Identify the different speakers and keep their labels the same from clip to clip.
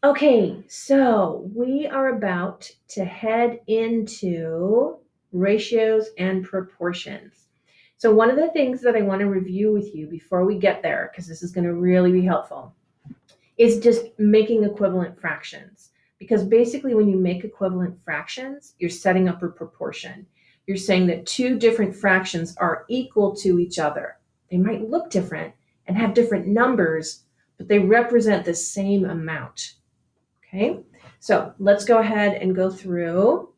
Speaker 1: Okay, so we are about to head into ratios and proportions. So one of the things that I want to review with you before we get there, because this is going to really be helpful, is just making equivalent fractions. Because basically when you make equivalent fractions, you're setting up a proportion. You're saying that two different fractions are equal to each other. They might look different and have different numbers, but they represent the same amount. Okay, so let's go ahead and go through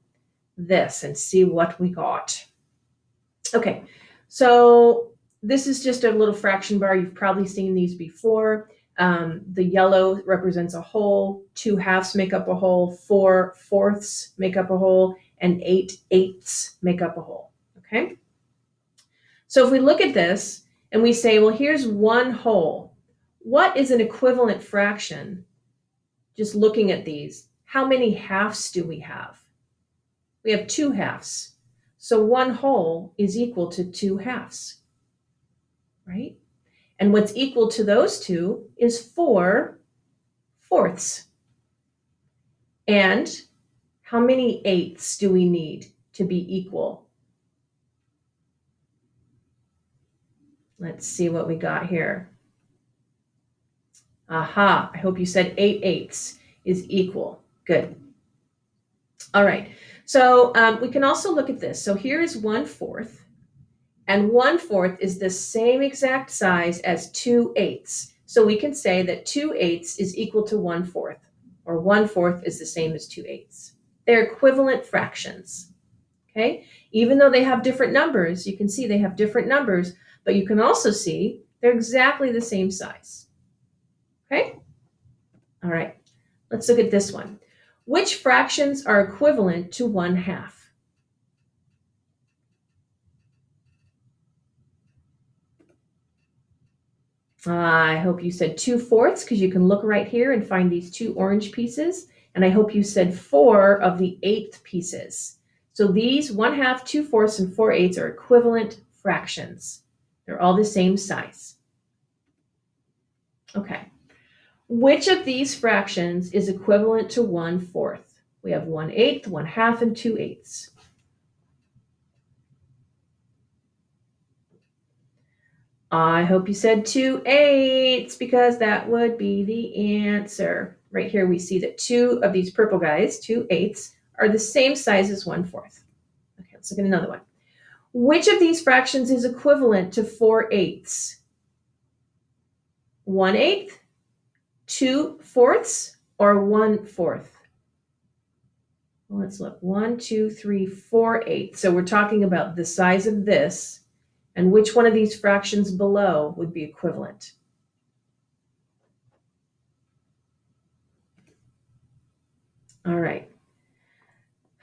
Speaker 1: this and see what we got. Okay, so this is just a little fraction bar. You've probably seen these before. The yellow represents a whole, 2/2 make up a whole, 4/4 make up a whole, and 8/8 make up a whole. Okay, so if we look at this and we say, well, here's one whole, what is an equivalent fraction? Just looking at these, how many halves do we have? We have 2/2. So one whole is equal to 2/2, right? And what's equal to those two is 4/4. And how many eighths do we need to be equal? Let's see what we got here. Aha, I hope you said 8/8 is equal. Good. All right, so we can also look at this. So here is 1/4, and 1/4 is the same exact size as 2/8. So we can say that 2/8 is equal to 1/4, or 1/4 is the same as 2/8. They're equivalent fractions. Okay, even though they have different numbers, you can see they have different numbers, but you can also see they're exactly the same size. Okay, all right, let's look at this one. Which fractions are equivalent to 1/2? I hope you said 2/4 because you can look right here and find these two orange pieces. And I hope you said 4 of the 8th pieces. So these 1/2, 2/4, and 4/8 are equivalent fractions. They're all the same size. Okay. Which of these fractions is equivalent to 1/4? We have 1/8, 1/2, and 2/8. I hope you said 2/8 because that would be the answer. Right here, we see that two of these purple guys, 2/8, are the same size as 1/4. Okay, let's look at another one. Which of these fractions is equivalent to 4/8? 1/8, 2/4, or 1/4? Well, let's look. 1, 2, 3, 4/8. So we're talking about the size of this, and which one of these fractions below would be equivalent? All right.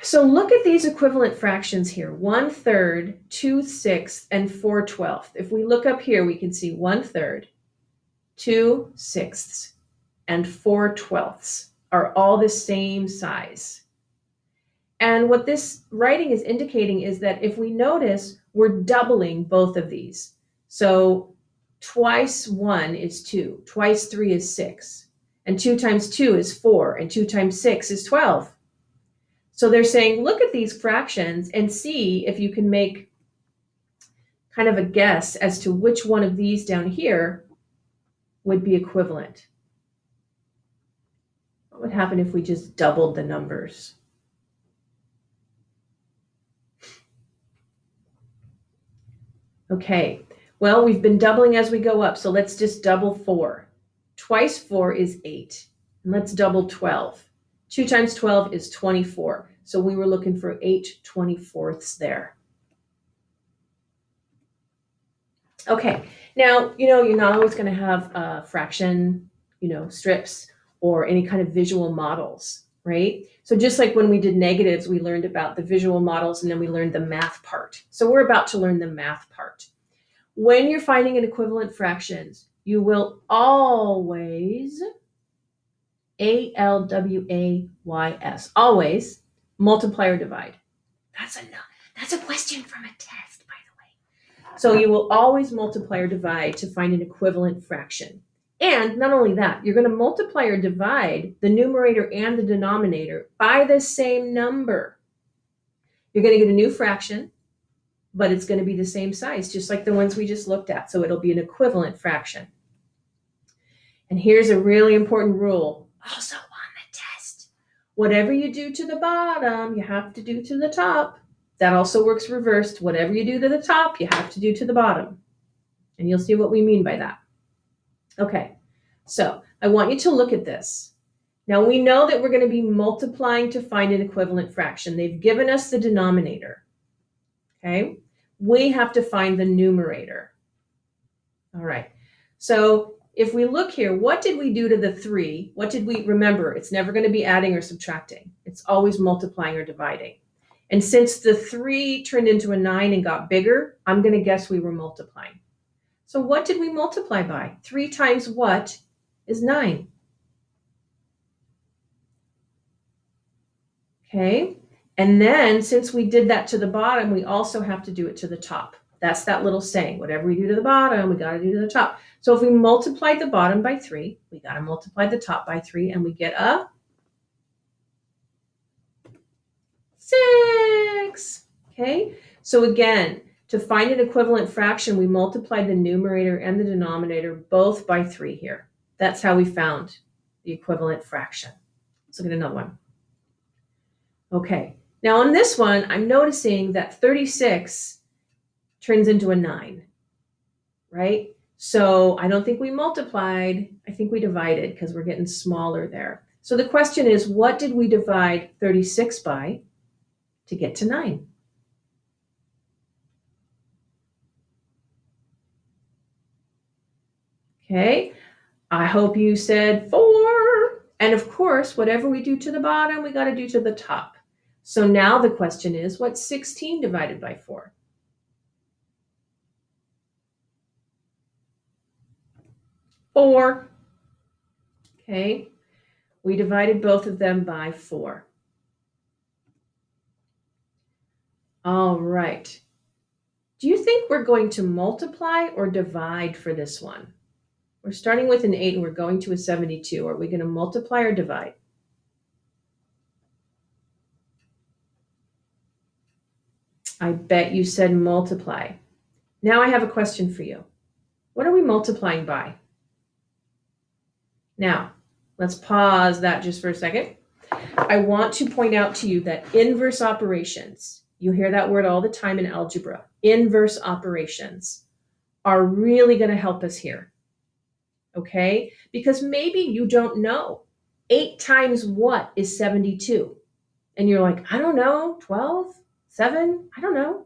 Speaker 1: So look at these equivalent fractions here: 1/3, 2/6, and 4/12. If we look up here, we can see 1/3, 2/6, and 4/12 are all the same size. And what this writing is indicating is that if we notice, we're doubling both of these. So twice 1 is 2, twice 3 is 6, and 2 times 2 is 4, and 2 times 6 is 12. So they're saying, look at these fractions and see if you can make kind of a guess as to which one of these down here would be equivalent. What would happen if we just doubled the numbers? Okay, well, we've been doubling as we go up, so let's just double 4. Twice 4 is 8. And let's double 12. 2 times 12 is 24. So we were looking for 8/24 there. Okay, now, you're not always going to have fraction, strips or any kind of visual models, right? So just like when we did negatives, we learned about the visual models and then we learned the math part. So we're about to learn the math part. When you're finding an equivalent fractions, you will always, always multiply or divide. That's a question from a test, by the way. So you will always multiply or divide to find an equivalent fraction. And not only that, you're going to multiply or divide the numerator and the denominator by the same number. You're going to get a new fraction, but it's going to be the same size, just like the ones we just looked at. So it'll be an equivalent fraction. And here's a really important rule, also on the test. Whatever you do to the bottom, you have to do to the top. That also works reversed. Whatever you do to the top, you have to do to the bottom. And you'll see what we mean by that. Okay, so I want you to look at this. Now we know that we're going to be multiplying to find an equivalent fraction. They've given us the denominator. Okay, we have to find the numerator. All right, so if we look here, what did we do to the 3? What did we remember? It's never going to be adding or subtracting. It's always multiplying or dividing. And since the 3 turned into a 9 and got bigger, I'm going to guess we were multiplying. So what did we multiply by? 3 times what is 9? Okay, and then since we did that to the bottom, we also have to do it to the top. That's that little saying, whatever we do to the bottom, we got to do to the top. So if we multiply the bottom by 3, we got to multiply the top by 3, and we get a 6. Okay, so again, to find an equivalent fraction, we multiply the numerator and the denominator both by 3 here. That's how we found the equivalent fraction. Let's look at another one. Okay, now on this one, I'm noticing that 36 turns into a 9, right? So I don't think we multiplied, I think we divided because we're getting smaller there. So the question is, what did we divide 36 by to get to 9? Okay, I hope you said 4. And of course, whatever we do to the bottom, we got to do to the top. So now the question is, what's 16 divided by 4? 4. Okay, we divided both of them by 4. All right. Do you think we're going to multiply or divide for this one? We're starting with an 8 and we're going to a 72. Are we going to multiply or divide? I bet you said multiply. Now I have a question for you. What are we multiplying by? Now, let's pause that just for a second. I want to point out to you that inverse operations, you hear that word all the time in algebra, inverse operations are really going to help us here. Okay? Because maybe you don't know. 8 times what is 72? And you're like, I don't know, 12, 7, I don't know.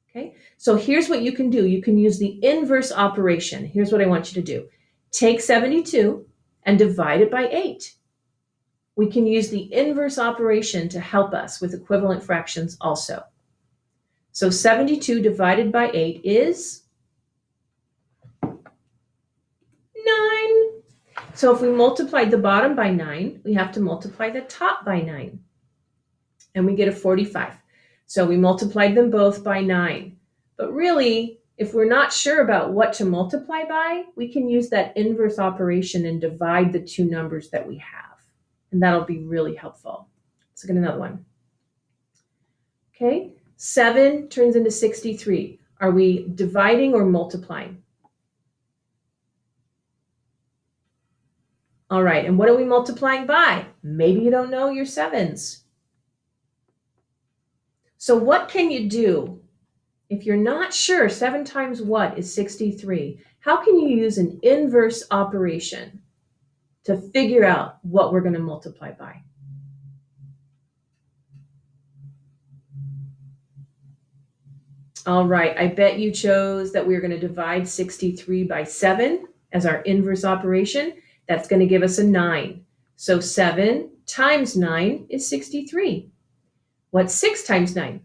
Speaker 1: Okay? So here's what you can do. You can use the inverse operation. Here's what I want you to do. Take 72 and divide it by 8. We can use the inverse operation to help us with equivalent fractions also. So 72 divided by 8 is 9. So if we multiplied the bottom by 9, we have to multiply the top by 9. And we get a 45. So we multiplied them both by 9. But really, if we're not sure about what to multiply by, we can use that inverse operation and divide the two numbers that we have. And that'll be really helpful. Let's look at another one. Okay, 7 turns into 63. Are we dividing or multiplying? All right, and what are we multiplying by? Maybe you don't know your 7s. So what can you do if you're not sure 7 times what is 63? How can you use an inverse operation to figure out what we're going to multiply by? All right, I bet you chose that we're going to divide 63 by 7 as our inverse operation. That's going to give us a 9. So 7 times 9 is 63. What's 6 times 9?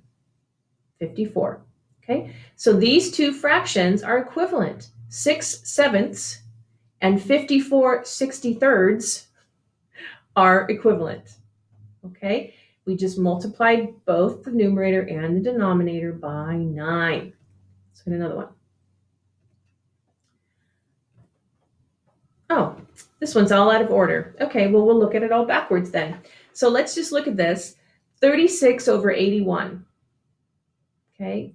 Speaker 1: 54. Okay, so these two fractions are equivalent. 6/7 and 54 63rds are equivalent. Okay, we just multiplied both the numerator and the denominator by 9. Let's get another one. Oh, this one's all out of order. Okay, well, we'll look at it all backwards then. So let's just look at this. 36 over 81. Okay.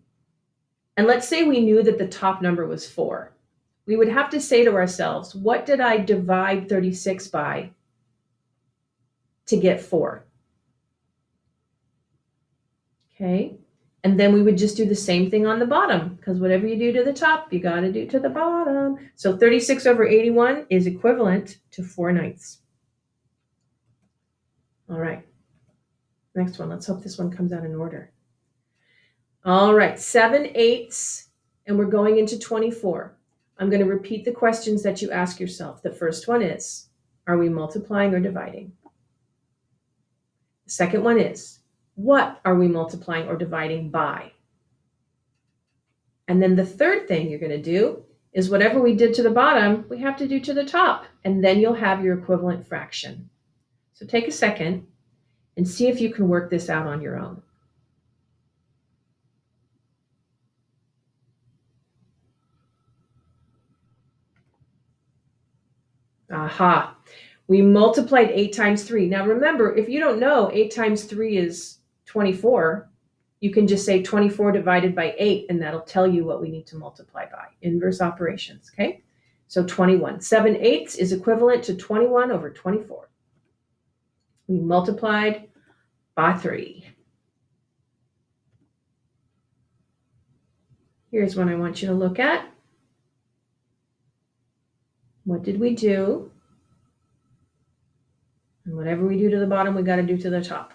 Speaker 1: And let's say we knew that the top number was 4. We would have to say to ourselves, what did I divide 36 by to get 4? Okay. And then we would just do the same thing on the bottom, because whatever you do to the top, you got to do to the bottom. So 36 over 81 is equivalent to 4/9. All right. Next one. Let's hope this one comes out in order. All right. 7/8, and we're going into 24. I'm going to repeat the questions that you ask yourself. The first one is, are we multiplying or dividing? The second one is, what are we multiplying or dividing by? And then the third thing you're going to do is whatever we did to the bottom, we have to do to the top, and then you'll have your equivalent fraction. So take a second and see if you can work this out on your own. Aha. We multiplied 8 times 3. Now remember, if you don't know 8 times 3 is 24, you can just say 24 divided by 8, and that'll tell you what we need to multiply by. Inverse operations, okay? So 21. 7/8 is equivalent to 21 over 24. We multiplied by 3. Here's one I want you to look at. What did we do? And whatever we do to the bottom, we got to do to the top.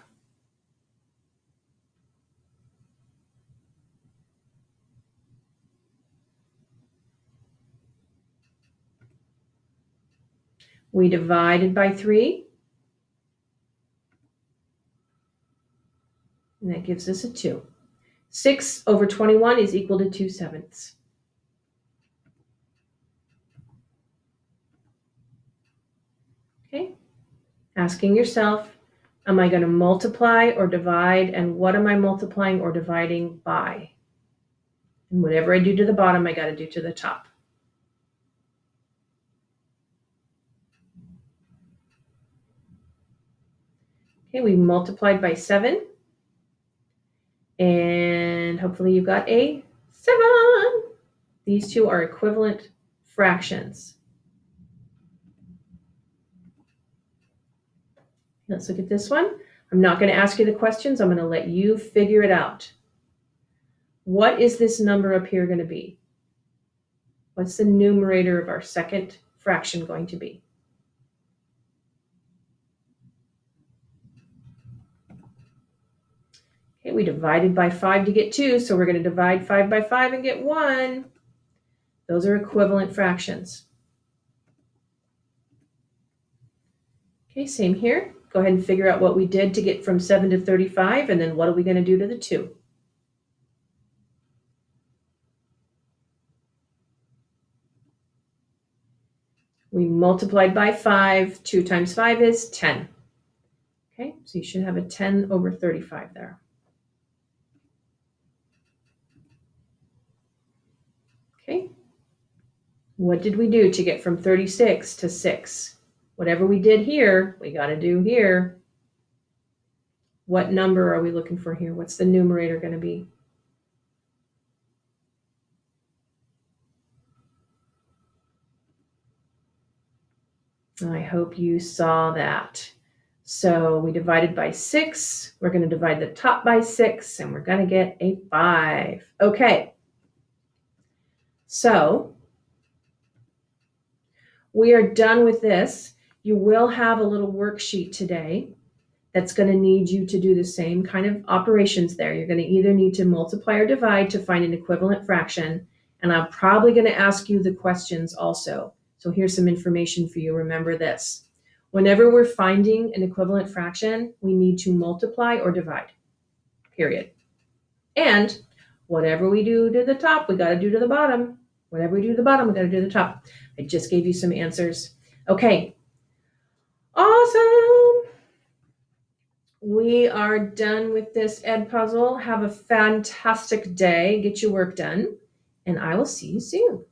Speaker 1: We divided by 3, and that gives us a 2. 6 over 21 is equal to 2/7. Okay? Asking yourself, am I going to multiply or divide, and what am I multiplying or dividing by? And whatever I do to the bottom, I got to do to the top. Okay, we multiplied by 7, and hopefully you got a 7. These two are equivalent fractions. Let's look at this one. I'm not going to ask you the questions. I'm going to let you figure it out. What is this number up here going to be? What's the numerator of our second fraction going to be? Okay, we divided by 5 to get 2, so we're going to divide 5 by 5 and get 1. Those are equivalent fractions. Okay, same here. Go ahead and figure out what we did to get from 7 to 35, and then what are we going to do to the 2? We multiplied by 5. 2 times 5 is 10. Okay, so you should have a 10 over 35 there. Okay, what did we do to get from 36 to 6? Whatever we did here, we got to do here. What number are we looking for here? What's the numerator going to be? I hope you saw that. So we divided by 6. We're going to divide the top by 6, and we're going to get a 5. Okay. So we are done with this. You will have a little worksheet today that's going to need you to do the same kind of operations there. You're going to either need to multiply or divide to find an equivalent fraction, and I'm probably going to ask you the questions also. So here's some information for you. Remember this. Whenever we're finding an equivalent fraction, we need to multiply or divide, period. And whatever we do to the top, we got to do to the bottom. Whatever we do to the bottom, we got to do to the top. I just gave you some answers. Okay. Awesome. We are done with this Edpuzzle. Have a fantastic day. Get your work done, and I will see you soon.